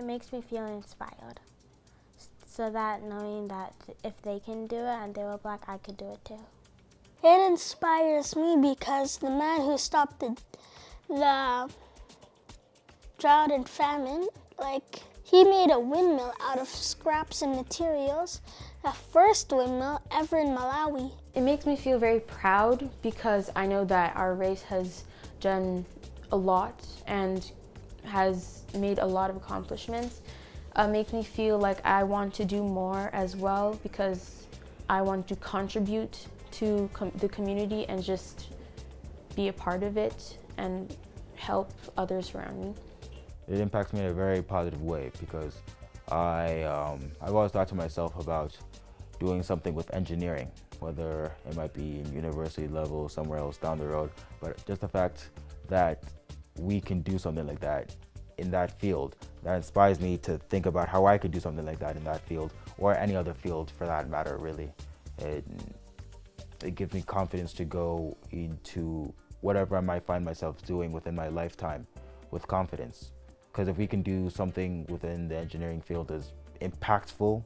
It makes me feel inspired. So that knowing that if they can do it and they were Black, I could do it too. It inspires me because the man who stopped the drought and famine, he made a windmill out of scraps and materials, the first windmill ever in Malawi. It makes me feel very proud because I know that our race has done a lot and has made a lot of accomplishments. Makes me feel like I want to do more as well because I want to contribute to the community and just be a part of it and help others around me. It impacts me in a very positive way because I've always thought to myself about doing something with engineering, whether it might be in university level, somewhere else down the road, but just the fact that we can do something like that in that field, that inspires me to think about how I could do something like that in that field, or any other field for that matter, really. It gives me confidence to go into whatever I might find myself doing within my lifetime with confidence. Because if we can do something within the engineering field as impactful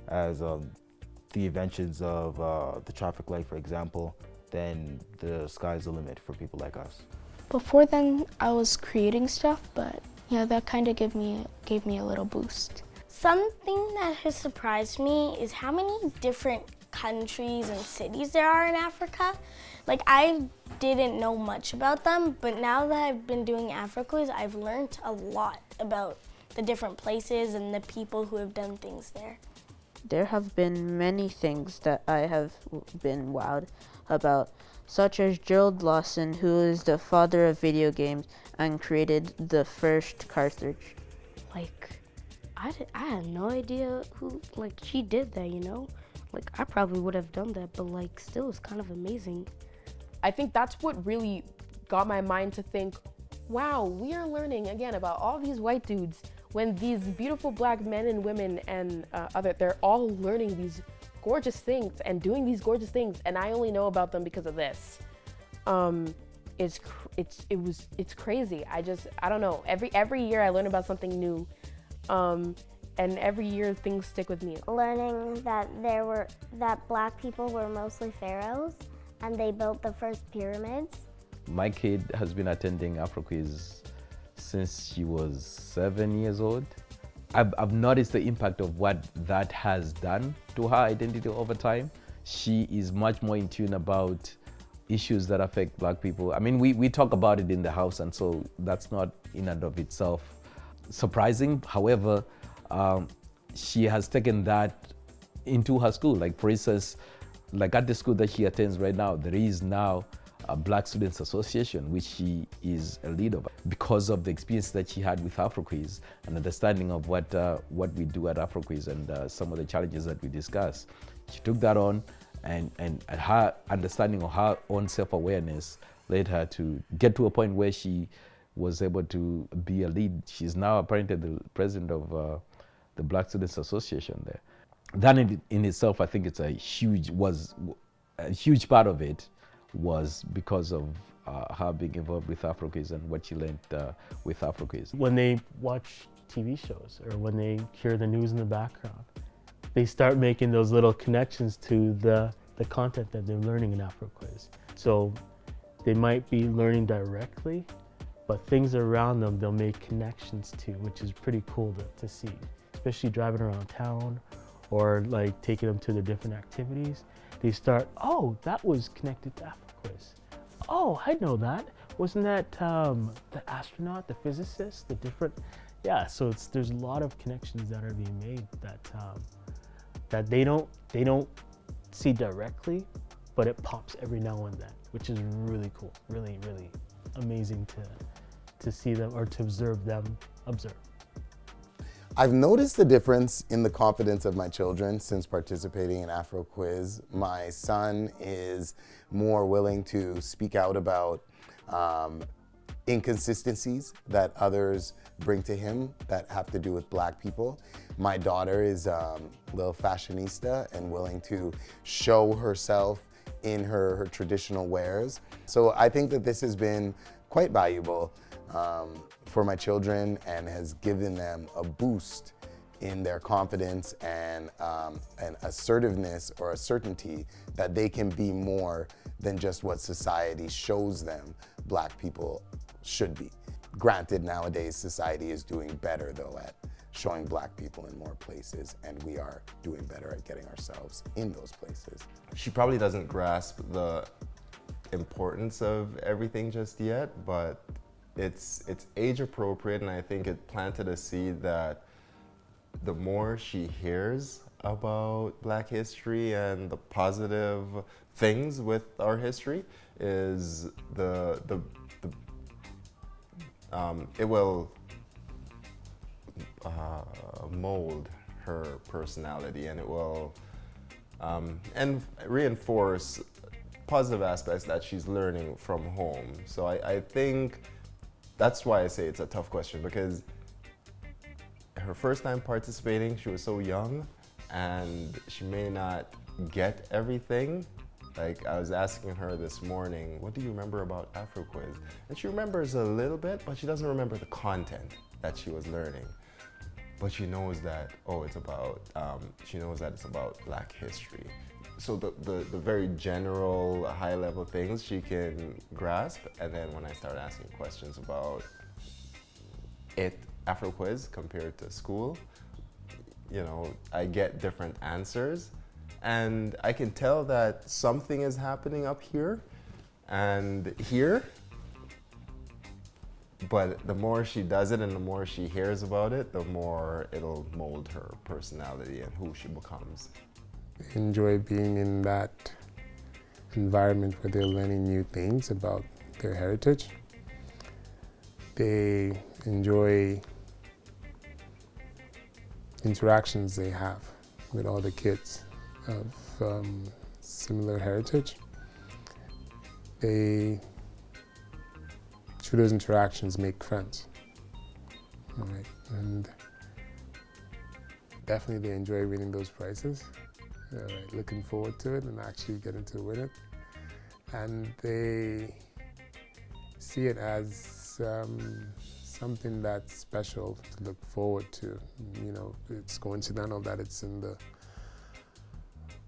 as the inventions of the traffic light, for example, then the sky's the limit for people like us. Before then, I was creating stuff, but yeah, that kind of gave me a little boost. Something that has surprised me is how many different countries and cities there are in Africa. I didn't know much about them, but now that I've been doing AfroQuiz, I've learned a lot about the different places and the people who have done things there. There have been many things that I have been wowed about, such as Gerald Lawson, who is the father of video games and created the first cartridge. I had no idea who, she did that, you know? I probably would have done that, but still it's kind of amazing. I think that's what really got my mind to think, wow, we are learning again about all these white dudes when these beautiful Black men and women and they're all learning these gorgeous things and doing these gorgeous things, and I only know about them because of this. It's crazy. I don't know. Every year I learn about something new, and every year things stick with me. Learning that Black people were mostly pharaohs and they built the first pyramids. My kid has been attending AfroQuiz since she was 7 years old. I've noticed the impact of what that has done to her identity over time. She is much more in tune about issues that affect Black people. I mean, we talk about it in the house, and so that's not in and of itself surprising. However, she has taken that into her school. For instance, at the school that she attends right now, there is now a Black Students Association, which she is a leader of, because of the experience that she had with AfroQuiz and understanding of what we do at AfroQuiz and some of the challenges that we discuss. She took that on, and her understanding of her own self-awareness led her to get to a point where she was able to be a lead. She's now apparently the president of the Black Students Association there. That in itself, I think it's a huge part of it was because of her being involved with AfroQuiz and what she learned with AfroQuiz. When they watch TV shows or when they hear the news in the background, they start making those little connections to the content that they're learning in AfroQuiz. So they might be learning directly, but things around them they'll make connections to, which is pretty cool to see, especially driving around town or taking them to the different activities. They start, oh, that was connected to AfroQuiz. Oh, I know that. Wasn't that the astronaut, the physicist, the different, yeah, so there's a lot of connections that are being made that they don't see directly, but it pops every now and then, which is really cool, really, really amazing to see them or to observe them observe. I've noticed the difference in the confidence of my children since participating in AfroQuiz. My son is more willing to speak out about inconsistencies that others bring to him that have to do with Black people. My daughter is a little fashionista and willing to show herself in her traditional wares. So I think that this has been quite valuable. for my children and has given them a boost in their confidence and an assertiveness or a certainty that they can be more than just what society shows them Black people should be. Granted, nowadays society is doing better though at showing Black people in more places, and we are doing better at getting ourselves in those places. She probably doesn't grasp the importance of everything just yet, but it's age appropriate, and I think it planted a seed that the more she hears about Black history and the positive things with our history is it will mold her personality, and it will and reinforce positive aspects that she's learning from home. So I think that's why I say it's a tough question, because her first time participating, she was so young and she may not get everything. Like, I was asking her this morning, what do you remember about AfroQuiz? And she remembers a little bit, but she doesn't remember the content that she was learning. But she knows that, oh, it's about, she knows that it's about Black history. So the very general, high-level things she can grasp, and then when I start asking questions about AfroQuiz compared to school, you know, I get different answers, and I can tell that something is happening up here and here, but the more she does it and the more she hears about it, the more it'll mold her personality and who she becomes. They enjoy being in that environment where they're learning new things about their heritage. They enjoy interactions they have with other kids of similar heritage. They, through those interactions, make friends. All right. And definitely they enjoy winning those prizes. Right. Looking forward to it and actually getting to win it. And they see it as something that's special to look forward to. You know, it's coincidental that it's in the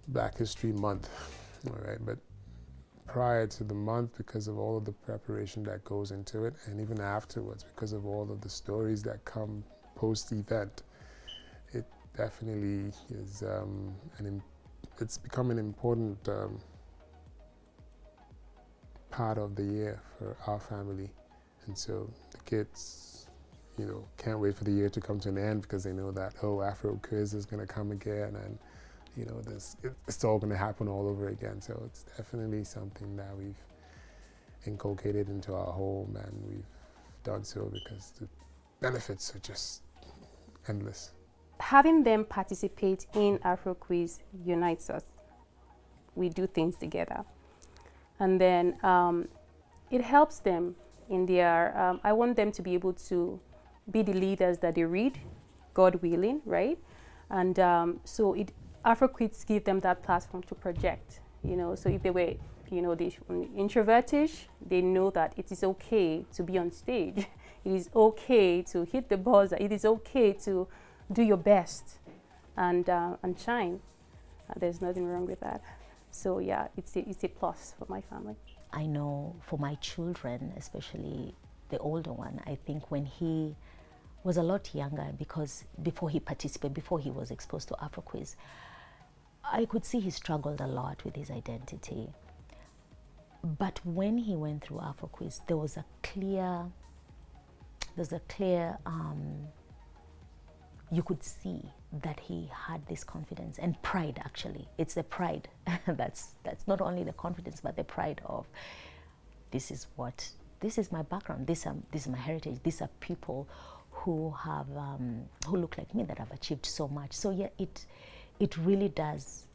Black History Month, all right? But prior to the month, because of all of the preparation that goes into it, and even afterwards, because of all of the stories that come post-event, it definitely is it's become an important part of the year for our family. And so the kids, you know, can't wait for the year to come to an end because they know that, oh, AfroQuiz is going to come again, and, you know, it's all going to happen all over again. So it's definitely something that we've inculcated into our home, and we've done so because the benefits are just endless. Having them participate in AfroQuiz unites us. We do things together. And then it helps them in their, I want them to be able to be the leaders that they read, God willing, right? And so AfroQuiz give them that platform to project, you know. So if they were, you know, introvertish, they know that it is okay to be on stage. It is okay to hit the buzzer. It is okay to do your best and shine. There's nothing wrong with that. So yeah, it's a plus for my family. I know for my children, especially the older one, I think when he was a lot younger, because before he participated, before he was exposed to AfroQuiz, I could see he struggled a lot with his identity. But when he went through AfroQuiz, there was a clear, you could see that he had this confidence and pride. Actually, it's the pride that's not only the confidence, but the pride of this is my background, this is my heritage, these are people who have who look like me, that have achieved so much. So yeah, it really does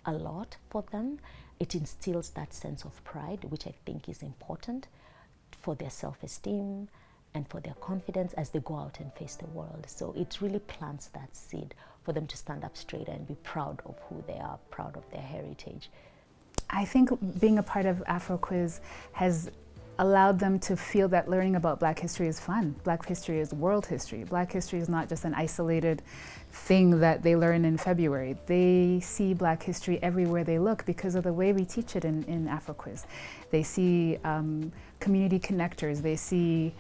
a lot for them. It instills that sense of pride, which I think is important for their self-esteem and for their confidence as they go out and face the world. So it really plants that seed for them to stand up straight and be proud of who they are, proud of their heritage. I think being a part of AfroQuiz has allowed them to feel that learning about Black history is fun. Black history is world history. Black history is not just an isolated thing that they learn in February. They see Black history everywhere they look because of the way we teach it in AfroQuiz. They see community connectors, they see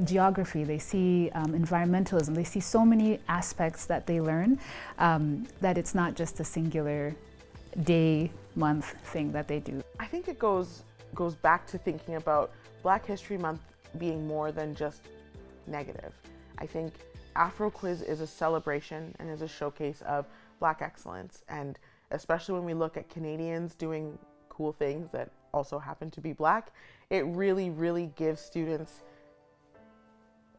geography, they see environmentalism, they see so many aspects that they learn that it's not just a singular day, month thing that they do. I think it goes back to thinking about Black History Month being more than just negative. I think AfroQuiz is a celebration and is a showcase of Black excellence, and especially when we look at Canadians doing cool things that also happen to be Black, it really, really gives students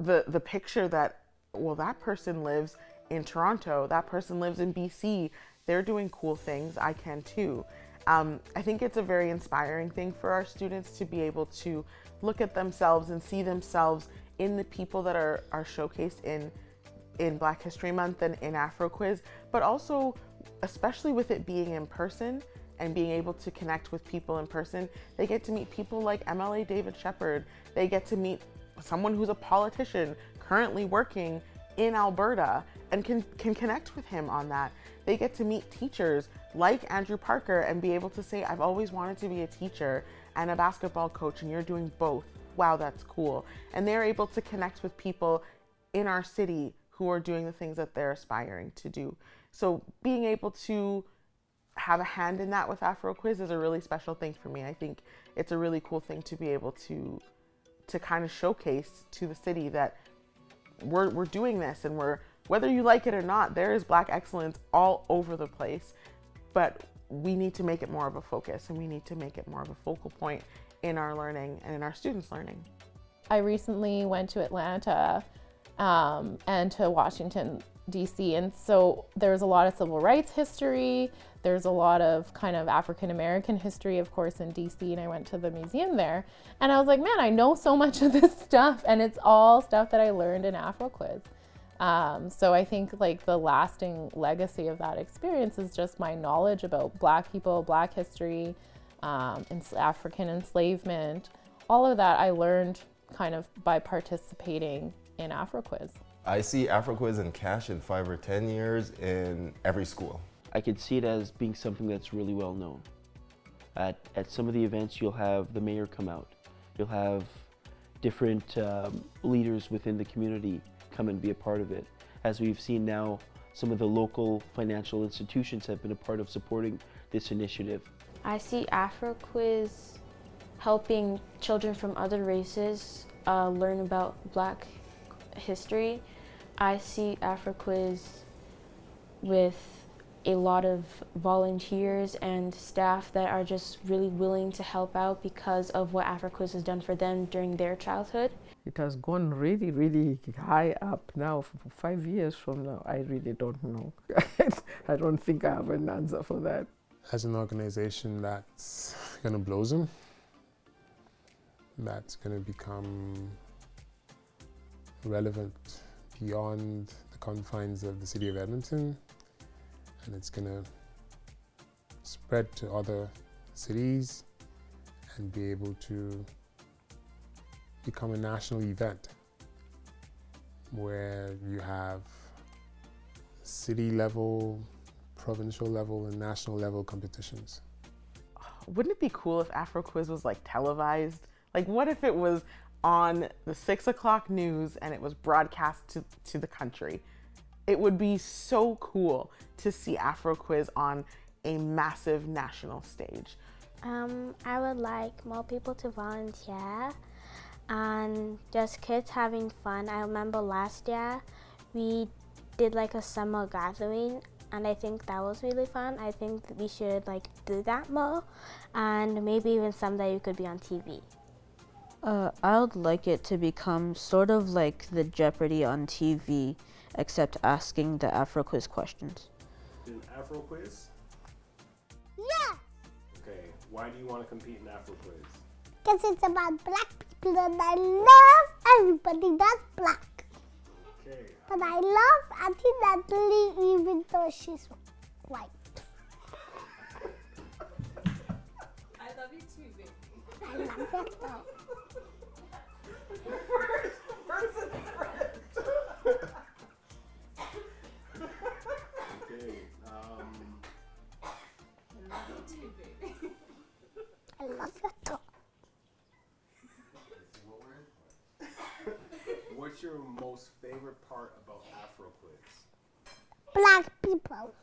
the picture that, well, that person lives in Toronto, that person lives in BC, they're doing cool things, I can too. I think it's a very inspiring thing for our students to be able to look at themselves and see themselves in the people that are showcased in Black History Month and in AfroQuiz, but also, especially with it being in person and being able to connect with people in person, they get to meet people like MLA David Shepherd. They get to meet someone who's a politician currently working in Alberta and can connect with him on that. They get to meet teachers like Andrew Parker and be able to say, I've always wanted to be a teacher and a basketball coach, and you're doing both. Wow, that's cool. And they're able to connect with people in our city who are doing the things that they're aspiring to do. So being able to have a hand in that with AfroQuiz is a really special thing for me. I think it's a really cool thing to be able to kind of showcase to the city that we're doing this, and whether you like it or not, there is Black excellence all over the place, but we need to make it more of a focus, and we need to make it more of a focal point in our learning and in our students' learning. I recently went to Atlanta and to Washington, DC, and so there's a lot of civil rights history, there's a lot of kind of African American history, of course, in DC, and I went to the museum there, and I was like, man, I know so much of this stuff, and it's all stuff that I learned in AfroQuiz. So I think like the lasting legacy of that experience is just my knowledge about Black people, Black history, African enslavement, all of that I learned kind of by participating in AfroQuiz. I see AfroQuiz and Cash in 5 or 10 years in every school. I could see it as being something that's really well known. At some of the events, you'll have the mayor come out. You'll have different leaders within the community come and be a part of it. As we've seen now, some of the local financial institutions have been a part of supporting this initiative. I see AfroQuiz helping children from other races learn about Black history. I see AfroQuiz with a lot of volunteers and staff that are just really willing to help out because of what AfroQuiz has done for them during their childhood. It has gone really, really high up now. For 5 years from now, I really don't know. I don't think I have an answer for that. As an organization that's going to blossom, that's going to become relevant beyond the confines of the city of Edmonton, and it's going to spread to other cities and be able to become a national event where you have city level, provincial level, and national level competitions. Wouldn't it be cool if AfroQuiz was like televised? Like what if it was on the 6 o'clock news and it was broadcast to the country? It would be so cool to see AfroQuiz on a massive national stage. I would like more people to volunteer and just kids having fun. I remember last year we did like a summer gathering, and I think that was really fun. I think that we should like do that more, and maybe even someday you could be on TV. I would like it to become sort of like the Jeopardy on TV, except asking the AfroQuiz questions. In AfroQuiz? Yeah! Okay, why do you want to compete in AfroQuiz? Because it's about Black people and I love everybody that's Black. Okay. But I love Auntie Natalie even though she's white. I love you too, baby. Okay. I love your dog. What's your most favorite part about AfroQuiz? Black people.